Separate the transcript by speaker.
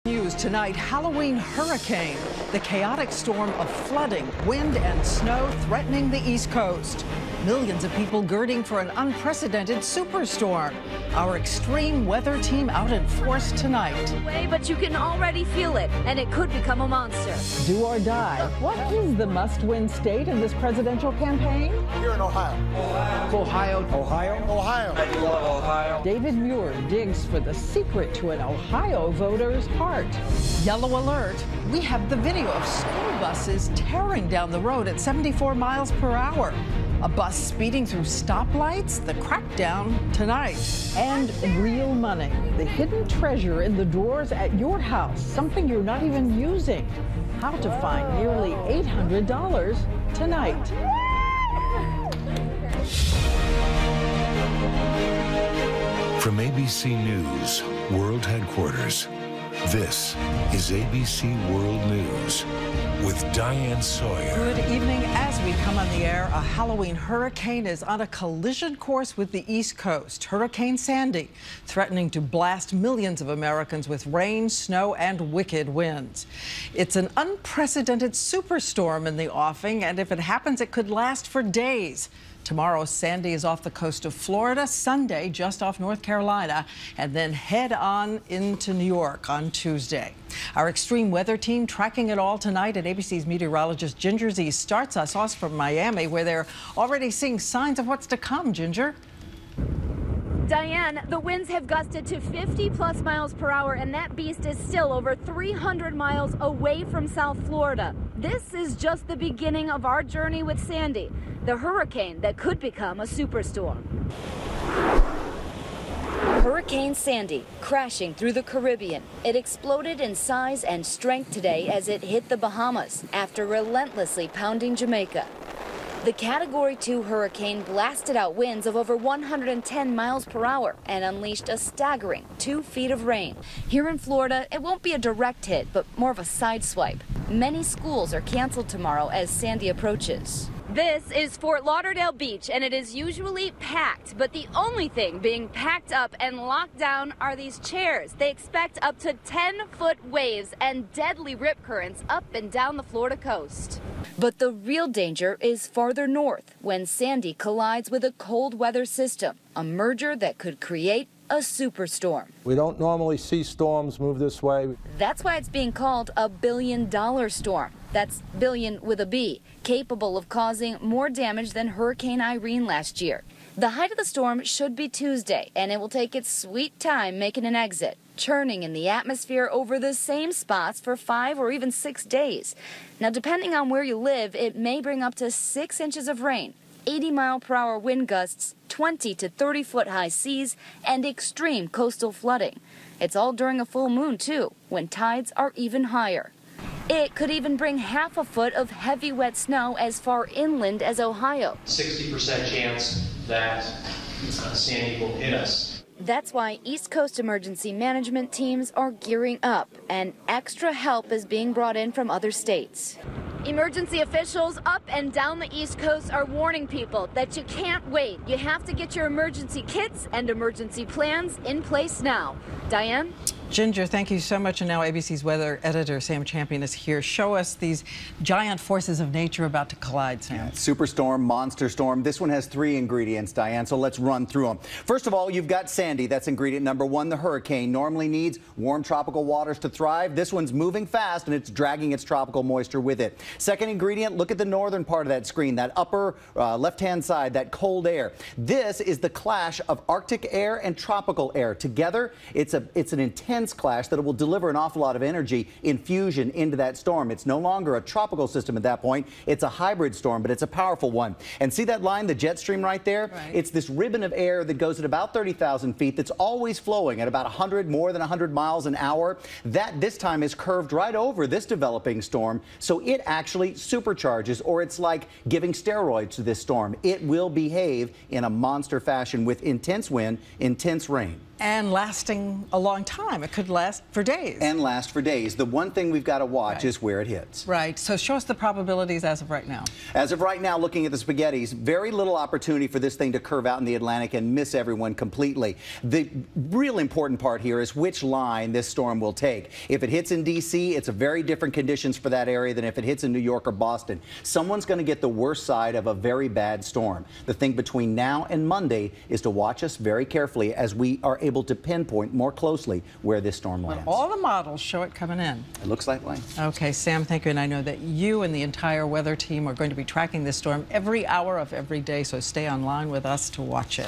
Speaker 1: News tonight, Halloween hurricane, the chaotic storm of flooding, wind and snow threatening the East Coast. Millions of people girding for an unprecedented superstorm. Our extreme weather team out in force tonight.
Speaker 2: But you can already feel it, and it could become a monster.
Speaker 1: Do or die. What is the must-win state in this presidential campaign?
Speaker 3: Here in Ohio.
Speaker 1: Ohio.
Speaker 3: Ohio.
Speaker 4: I love Ohio.
Speaker 1: David Muir digs for the secret to an Ohio voter's heart. Yellow alert. We have the video of school buses tearing down the road at 74 miles per hour. A bus speeding through stoplights, the crackdown tonight. And real money, the hidden treasure in the drawers at your house, something you're not even using. How to find nearly $800 tonight.
Speaker 5: From ABC News, World Headquarters, this is ABC World News with Diane Sawyer.
Speaker 1: Good evening. As we come on the air, a Halloween hurricane is on a collision course with the East Coast. Hurricane Sandy threatening to blast millions of Americans with rain, snow, and wicked winds. It's an unprecedented superstorm in the offing, and if it happens, it could last for days. Tomorrow, Sandy is off the coast of Florida, Sunday just off North Carolina, and then head on into New York on Tuesday. Our extreme weather team tracking it all tonight, and ABC's meteorologist Ginger Z starts us off from Miami, where they're already seeing signs of what's to come. Ginger?
Speaker 2: Diane, the winds have gusted to 50+ miles per hour, and that beast is still over 300 miles away from South Florida. This is just the beginning of our journey with Sandy, the hurricane that could become a superstorm. Hurricane Sandy crashing through the Caribbean. It exploded in size and strength today as it hit the Bahamas after relentlessly pounding Jamaica. The Category 2 hurricane blasted out winds of over 110 miles per hour and unleashed a staggering 2 feet of rain. Here in Florida, it won't be a direct hit, but more of a side swipe. Many schools are canceled tomorrow as Sandy approaches. This is Fort Lauderdale Beach, and it is usually packed, but the only thing being packed up and locked down are these chairs. They expect up to 10-foot waves and deadly rip currents up and down the Florida coast. But the real danger is farther north when Sandy collides with a cold weather system, a merger that could create a superstorm.
Speaker 3: We don't normally see storms move this way.
Speaker 2: That's why it's being called a billion-dollar storm. That's billion with a B, capable of causing more damage than Hurricane Irene last year. The height of the storm should be Tuesday, and it will take its sweet time making an exit, churning in the atmosphere over the same spots for 5 or even 6 days. Now, depending on where you live, it may bring up to 6 inches of rain, 80-mile-per-hour wind gusts, 20 to 30-foot high seas, and extreme coastal flooding. It's all during a full moon, too, when tides are even higher. It could even bring half a foot of heavy wet snow as far inland as Ohio.
Speaker 4: 60% chance that Sandy will hit us.
Speaker 2: That's why East Coast emergency management teams are gearing up, and extra help is being brought in from other states. Emergency officials up and down the East Coast are warning people that you can't wait. You have to get your emergency kits and emergency plans in place now. Diane?
Speaker 1: Ginger, thank you so much. And now ABC's weather editor, Sam Champion, is here. Show us these giant forces of nature about to collide, Sam.
Speaker 6: Yeah, superstorm, monster storm. This one has 3 ingredients, Diane, so let's run through them. First of all, you've got Sandy. That's ingredient number 1. The hurricane normally needs warm tropical waters to thrive. This one's moving fast, and it's dragging its tropical moisture with it. Second ingredient, look at the northern part of that screen, that upper left-hand side, that cold air. This is the clash of Arctic air and tropical air. Together, it's an intense clash that will deliver an awful lot of energy infusion into that storm. It's no longer a tropical system at that point. It's a hybrid storm, but it's a powerful one. And see that line, the jet stream right there?
Speaker 1: Right.
Speaker 6: It's this ribbon of air that goes at about 30,000 feet that's always flowing at about more than 100 miles an hour. That this time is curved right over this developing storm, so it actually supercharges, or it's like giving steroids to this storm. It will behave in a monster fashion with intense wind, intense rain.
Speaker 1: And lasting a long time. It could last for days.
Speaker 6: And last for days. The one thing we've got to watch is where it hits.
Speaker 1: Right. So show us the probabilities as of right now.
Speaker 6: As of right now, looking at the spaghettis, very little opportunity for this thing to curve out in the Atlantic and miss everyone completely. The real important part here is which line this storm will take. If it hits in D.C., it's a very different conditions for that area than if it hits in New York or Boston. Someone's going to get the worst side of a very bad storm. The thing between now and Monday is to watch us very carefully as we are able to pinpoint more closely where this storm lands.
Speaker 1: Well, all the models show it coming in.
Speaker 6: It looks that way.
Speaker 1: Okay, Sam, thank you. And I know that you and the entire weather team are going to be tracking this storm every hour of every day, so stay online with us to watch it.